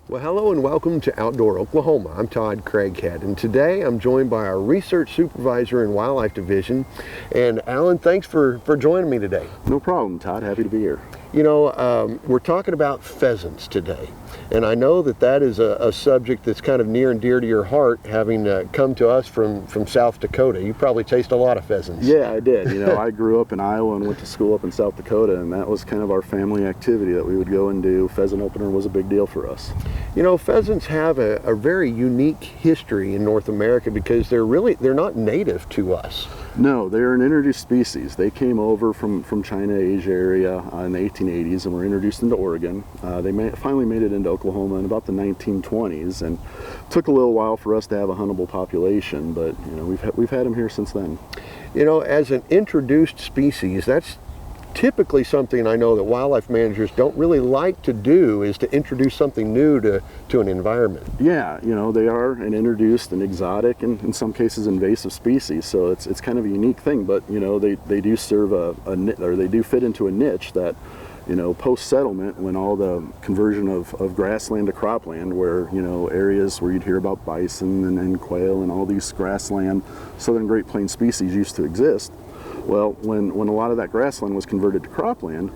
Well, hello and welcome to Outdoor Oklahoma. I'm Todd Craighead, and today I'm joined by our research supervisor in Wildlife Division. And Alan, thanks for joining me today. No problem, Todd. Happy to be here. You know, we're talking about pheasants today, and I know that is a subject that's kind of near and dear to your heart, having come to us from South Dakota. You probably chased a lot of pheasants. Yeah, I did. You know, I grew up in Iowa and went to school up in South Dakota, and that was kind of our family activity that we would go and do. Pheasant opener was a big deal for us. You know, pheasants have a very unique history in North America because they're not native to us. No, they're an introduced species. They came over from China, Asia area in the 1880s and were introduced into Oregon. They finally made it into Oklahoma in about the 1920s, and took a little while for us to have a huntable population, but you know, we've had them here since then. You know, as an introduced species, that's typically something I know that wildlife managers don't really like to do, is to introduce something new to an environment. Yeah, you know, they are an introduced and exotic and in some cases invasive species, so it's kind of a unique thing, but you know, they do serve they do fit into a niche that, you know, post-settlement, when all the conversion of grassland to cropland, where, you know, areas where you'd hear about bison and quail and all these grassland southern Great Plains species used to exist. Well, when a lot of that grassland was converted to cropland,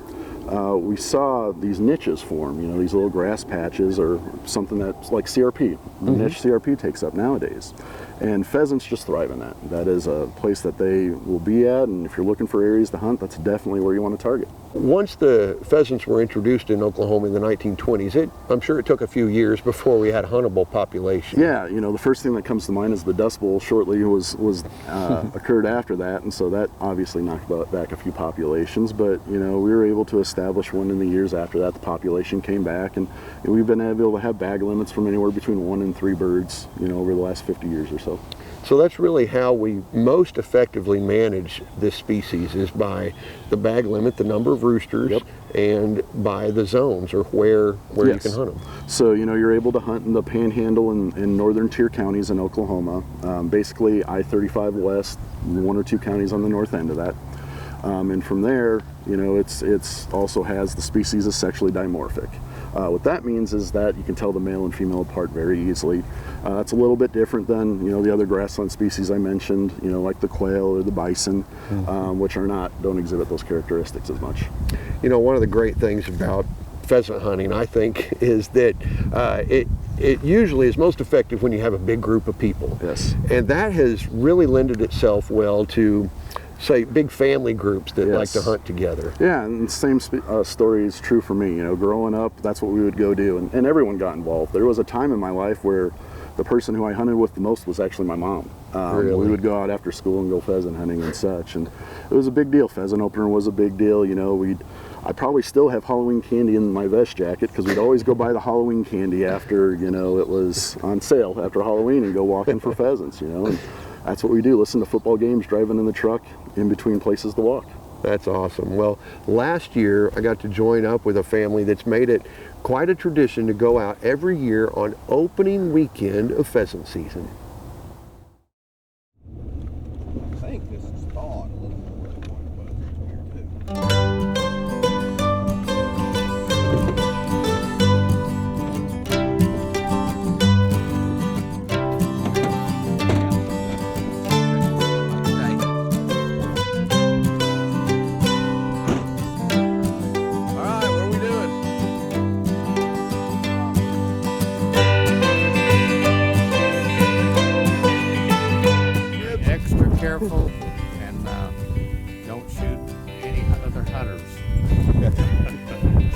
we saw these niches form, you know, these little grass patches, or something that's like CRP, the niche CRP takes up nowadays. And pheasants just thrive in that. That is a place that they will be at, and if you're looking for areas to hunt, that's definitely where you want to target. Once the pheasants were introduced in Oklahoma in the 1920s, I'm sure it took a few years before we had a huntable population. Yeah, you know, the first thing that comes to mind is the Dust Bowl shortly occurred after that, and so that obviously knocked back a few populations, but you know, we were able to establish one in the years after that. The population came back, and we've been able to have bag limits from anywhere between 1 and 3 birds, you know, over the last 50 years or so. So that's really how we most effectively manage this species, is by the bag limit, the number of roosters, yep, and by the zones, or where yes, you can hunt them. So, you know, you're able to hunt in the Panhandle in northern tier counties in Oklahoma, basically I-35 west, 1 or 2 counties on the north end of that. And from there, you know, it's also has the species is sexually dimorphic. What that means is that you can tell the male and female apart very easily. It's a little bit different than, you know, the other grassland species I mentioned, you know, like the quail or the bison, which don't exhibit those characteristics as much. You know, one of the great things about pheasant hunting, I think, is that it usually is most effective when you have a big group of people. Yes. And that has really lended itself well to, say, big family groups that like to hunt together. Yeah, and the same story is true for me. You know, growing up, that's what we would go do, and everyone got involved. There was a time in my life where the person who I hunted with the most was actually my mom. Really? We would go out after school and go pheasant hunting and such, and it was a big deal. Pheasant opener was a big deal. You know, I probably still have Halloween candy in my vest jacket, because we'd always go buy the Halloween candy after, you know, it was on sale after Halloween, and go walking for pheasants, you know. And that's what we do, listen to football games, driving in the truck in between places to walk. That's awesome. Well, last year I got to join up with a family that's made it quite a tradition to go out every year on opening weekend of pheasant season. I think this is thawed a little more than what it was here too. Careful and don't shoot any other hunters.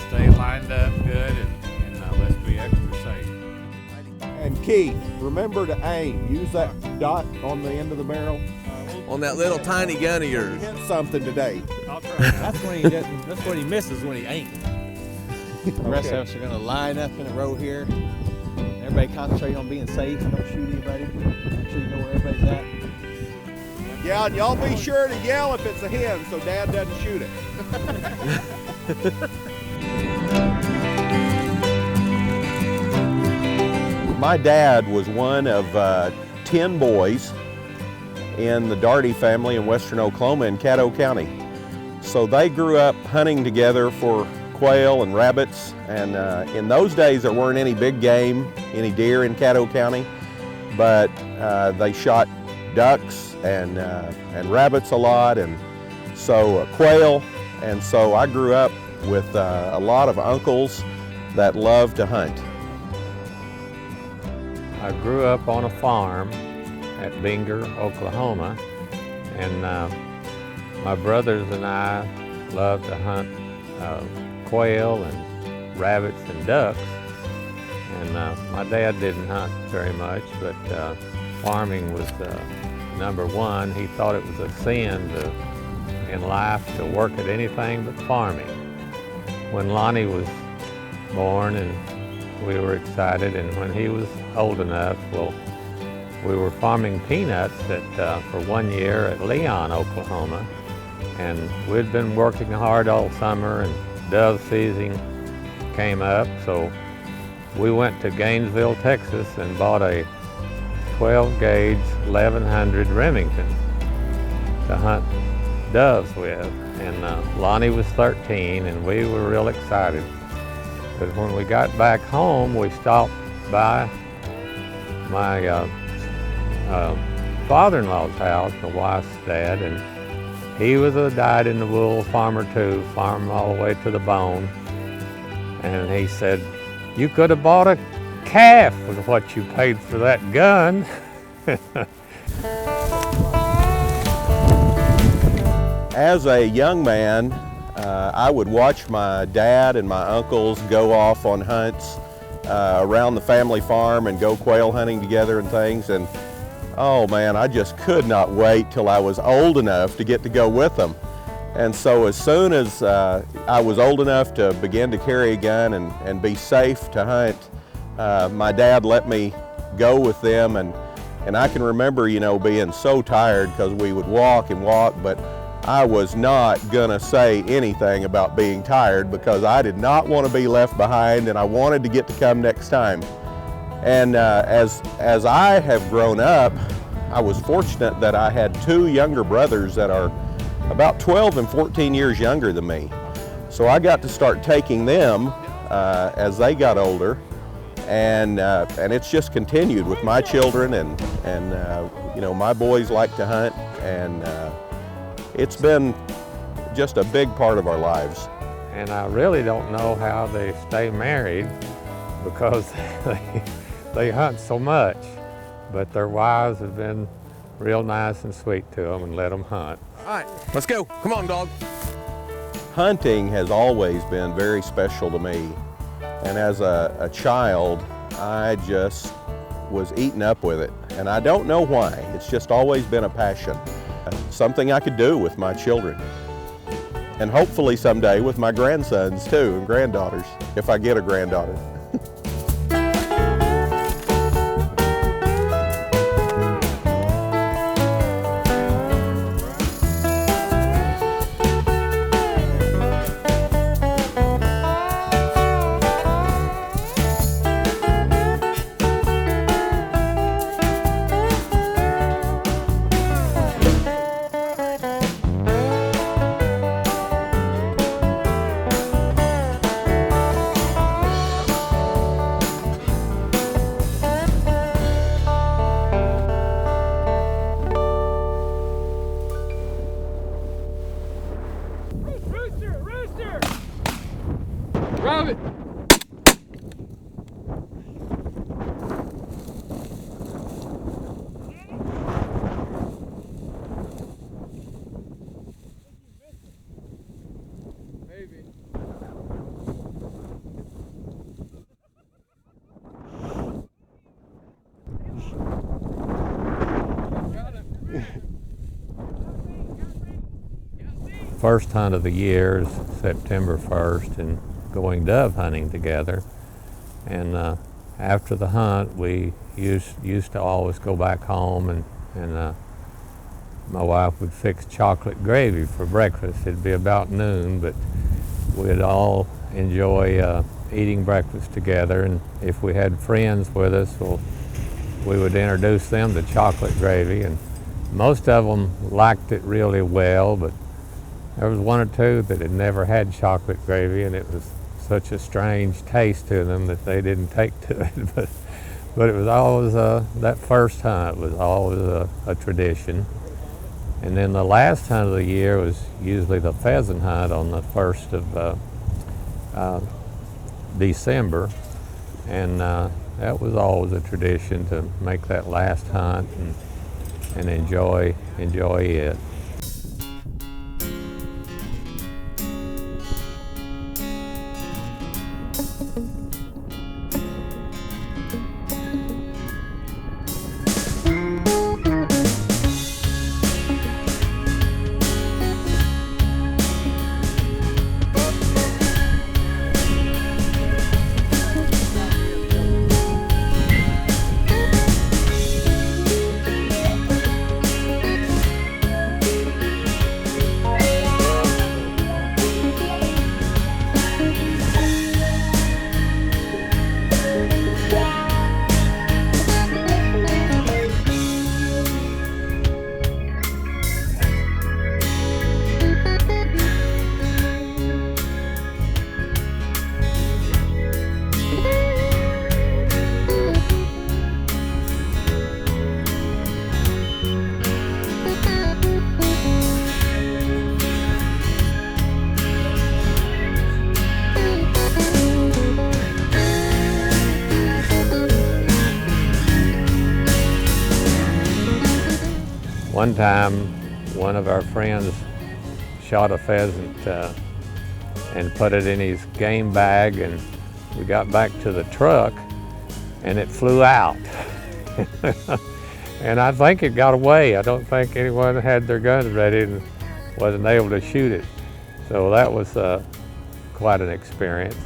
Stay lined up good and let's be extra safe. And Keith, remember to aim. Use that dot on the end of the barrel. On that little tiny gun of yours. Hit something today. I'll try. That's when he doesn't. That's when he misses, when he ain't. The rest of us are gonna line up in a row here. Everybody concentrate on being safe and don't shoot anybody. Make sure you know where everybody's at. Yeah, and y'all be sure to yell if it's a hen so Dad doesn't shoot it. My dad was one of 10 boys in the Daugherty family in western Oklahoma in Caddo County. So they grew up hunting together for quail and rabbits. And in those days there weren't any big game, any deer in Caddo County, but they shot ducks and rabbits a lot, and so quail. And so I grew up with a lot of uncles that loved to hunt. I grew up on a farm at Binger, Oklahoma, and my brothers and I loved to hunt quail and rabbits and ducks. And my dad didn't hunt very much, but farming was number one. He thought it was a sin in life to work at anything but farming. When Lonnie was born, and we were excited, and when he was old enough, well, we were farming peanuts for 1 year at Leon, Oklahoma, and we'd been working hard all summer, and dove season came up, so we went to Gainesville, Texas, and bought a 12-gauge 1100 Remington to hunt doves with. And Lonnie was 13, and we were real excited. But when we got back home, we stopped by my father-in-law's house, my wife's dad, and he was a dyed-in-the-wool farmer too, farmed all the way to the bone. And he said, "You could have bought a calf with what you paid for that gun." As a young man, I would watch my dad and my uncles go off on hunts around the family farm and go quail hunting together and things. And oh man, I just could not wait till I was old enough to get to go with them. And so as soon as I was old enough to begin to carry a gun and be safe to hunt, my dad let me go with them. And I can remember, you know, being so tired because we would walk and walk, but I was not gonna say anything about being tired because I did not want to be left behind, and I wanted to get to come next time. And as I have grown up, I was fortunate that I had two younger brothers that are about 12 and 14 years younger than me. So I got to start taking them as they got older, and it's just continued with my children, and you know, my boys like to hunt, and it's been just a big part of our lives. And I really don't know how they stay married because they hunt so much, but their wives have been real nice and sweet to them and let them hunt. All right, let's go. Come on, dog. Hunting has always been very special to me, and as a child, I just was eaten up with it, and I don't know why. It's just always been a passion, something I could do with my children, and hopefully someday with my grandsons too, and granddaughters, if I get a granddaughter. First hunt of the year is September 1st, and going dove hunting together. And after the hunt, we used to always go back home, and my wife would fix chocolate gravy for breakfast. It'd be about noon, but we'd all enjoy eating breakfast together. And if we had friends with us, well, we would introduce them to chocolate gravy, and most of them liked it really well, but there was one or two that had never had chocolate gravy, and it was such a strange taste to them that they didn't take to it. But it was always, that first hunt was always a tradition. And then the last hunt of the year was usually the pheasant hunt on the 1st of December. And that was always a tradition to make that last hunt and enjoy it. One time, one of our friends shot a pheasant and put it in his game bag, and we got back to the truck and it flew out. And I think it got away. I don't think anyone had their guns ready and wasn't able to shoot it. So that was quite an experience.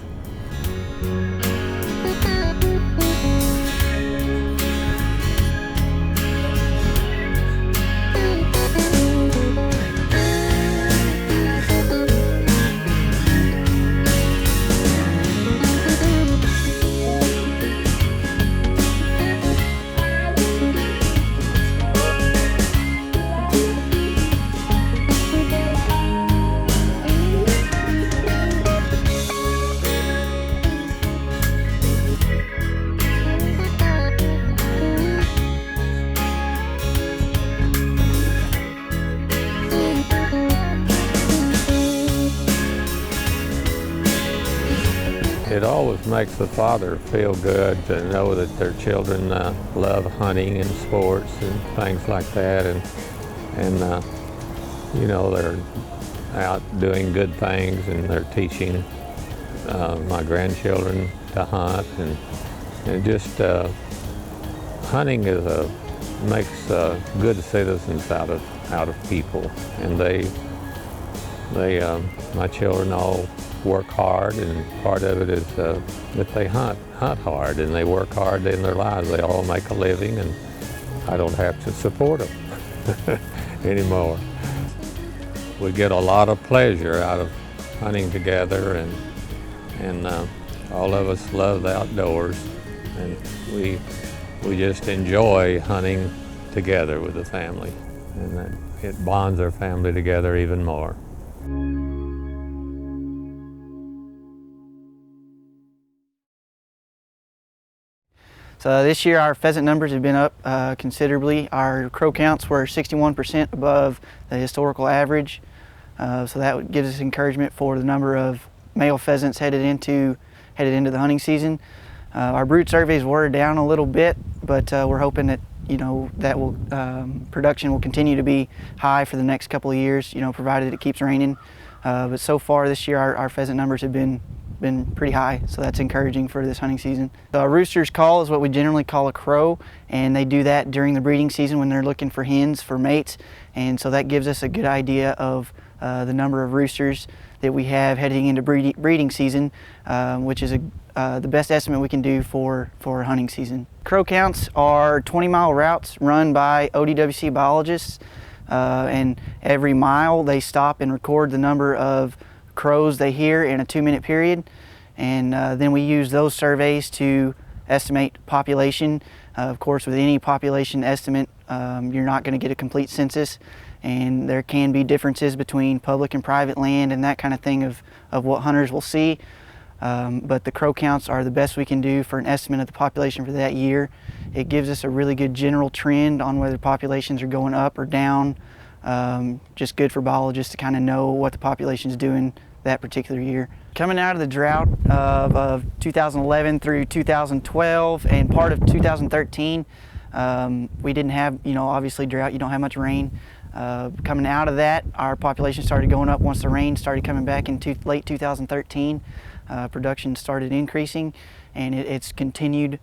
It always makes the father feel good to know that their children love hunting and sports and things like that, and you know, they're out doing good things and they're teaching my grandchildren to hunt, and just hunting makes good citizens out of people, and my children all work hard, and part of it is that they hunt hard, and they work hard in their lives. They all make a living, and I don't have to support them anymore. We get a lot of pleasure out of hunting together, and all of us love the outdoors, and we just enjoy hunting together with the family, and it bonds our family together even more. So this year our pheasant numbers have been up considerably. Our crow counts were 61% above the historical average. So that gives us encouragement for the number of male pheasants headed into the hunting season. Our brood surveys were down a little bit, but we're hoping that that will production will continue to be high for the next couple of years, provided it keeps raining. But so far this year our pheasant numbers have been pretty high, so that's encouraging for this hunting season. A rooster's call is what we generally call a crow, and they do that during the breeding season when they're looking for hens for mates, and so that gives us a good idea of the number of roosters that we have heading into breeding season, which is the best estimate we can do for hunting season. Crow counts are 20-mile routes run by ODWC biologists, and every mile they stop and record the number of crows they hear in a 2-minute period, and then we use those surveys to estimate population. Of course, with any population estimate, you're not going to get a complete census, and there can be differences between public and private land and that kind of thing of what hunters will see. But the crow counts are the best we can do for an estimate of the population for that year. It gives us a really good general trend on whether populations are going up or down. Just good for biologists to kind of know what the population is doing that particular year. Coming out of the drought of 2011 through 2012 and part of 2013, we didn't have, obviously drought, you don't have much rain. Coming out of that, our population started going up once the rain started coming back in late 2013. Production started increasing, and it's continued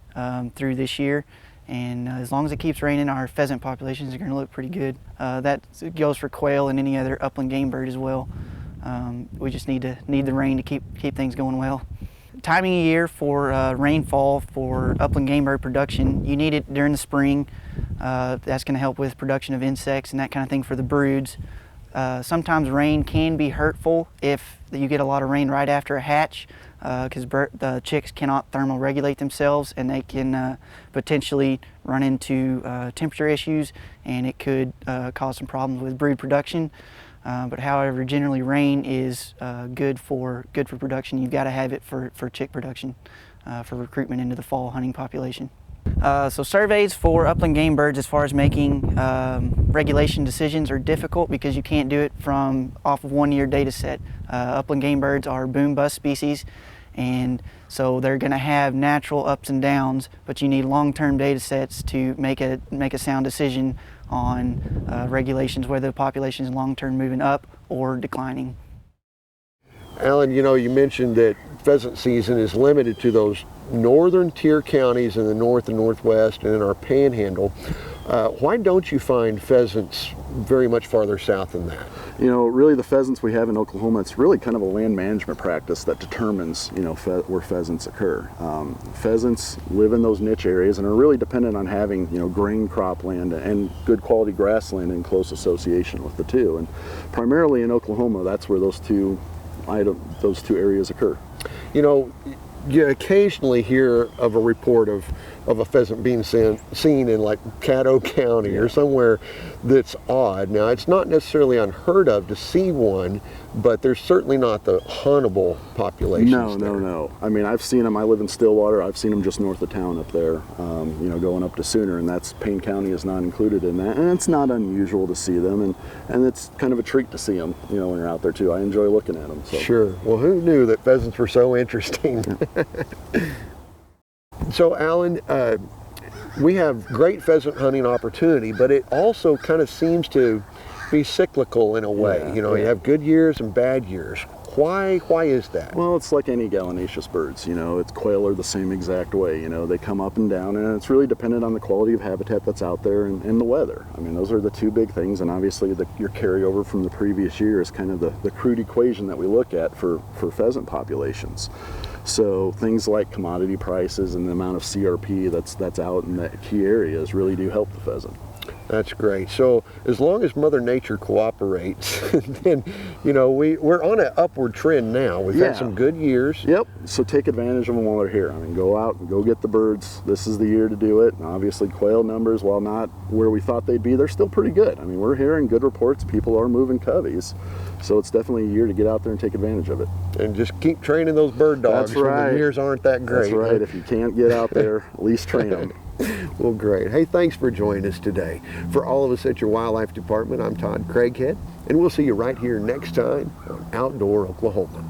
through this year. And as long as it keeps raining, our pheasant populations are going to look pretty good. That goes for quail and any other upland game bird as well. We just need the rain to keep things going well. Timing of year for rainfall for upland game bird production, you need it during the spring. That's going to help with production of insects and that kind of thing for the broods. Sometimes rain can be hurtful if you get a lot of rain right after a hatch, because the chicks cannot thermoregulate themselves, and they can potentially run into temperature issues, and it could cause some problems with brood production. But however, generally rain is good for production. You've got to have it for chick production, for recruitment into the fall hunting population. So surveys for upland game birds, as far as making regulation decisions, are difficult because you can't do it off of 1 year data set. Upland game birds are boom bust species, and so they're going to have natural ups and downs, but you need long-term data sets to make a sound decision on regulations, whether the population is long-term moving up or declining. Alan, you mentioned that pheasant season is limited to those northern tier counties in the north and northwest and in our panhandle. Why don't you find pheasants very much farther south than that? Really the pheasants we have in Oklahoma, it's really kind of a land management practice that determines, where pheasants occur. Pheasants live in those niche areas and are really dependent on having, grain cropland and good quality grassland in close association with the two. And primarily in Oklahoma, that's where those two areas occur. You occasionally hear of a report of a pheasant being seen in like Caddo County or somewhere that's odd. Now, it's not necessarily unheard of to see one, but there's certainly not the huntable populations there. No. I mean, I've seen them. I live in Stillwater. I've seen them just north of town up there, going up to Sooner, and Payne County is not included in that. And it's not unusual to see them, and it's kind of a treat to see them, when you're out there too. I enjoy looking at them. So. Sure. Well, who knew that pheasants were so interesting? So, Alan, we have great pheasant hunting opportunity, but it also kind of seems to be cyclical in a way. You have good years and bad years. Why is that? Well, it's like any gallinaceous birds. It's quail are the same exact way. They come up and down, and it's really dependent on the quality of habitat that's out there and the weather. I mean, those are the two big things, and obviously your carryover from the previous year is kind of the crude equation that we look at for pheasant populations. So things like commodity prices and the amount of CRP that's out in the key areas really do help the pheasant. That's great. So as long as Mother Nature cooperates, then we're on an upward trend now. We've had some good years. Yep. So take advantage of them while they're here. I mean, go out and go get the birds. This is the year to do it. And obviously, quail numbers, while not where we thought they'd be, they're still pretty good. I mean, we're hearing good reports. People are moving coveys. So it's definitely a year to get out there and take advantage of it. And just keep training those bird dogs. That's right. When the years aren't that great. That's right. If you can't get out there, at least train them. Well, great. Hey, thanks for joining us today. For all of us at your wildlife department, I'm Todd Craighead, and we'll see you right here next time on Outdoor Oklahoma.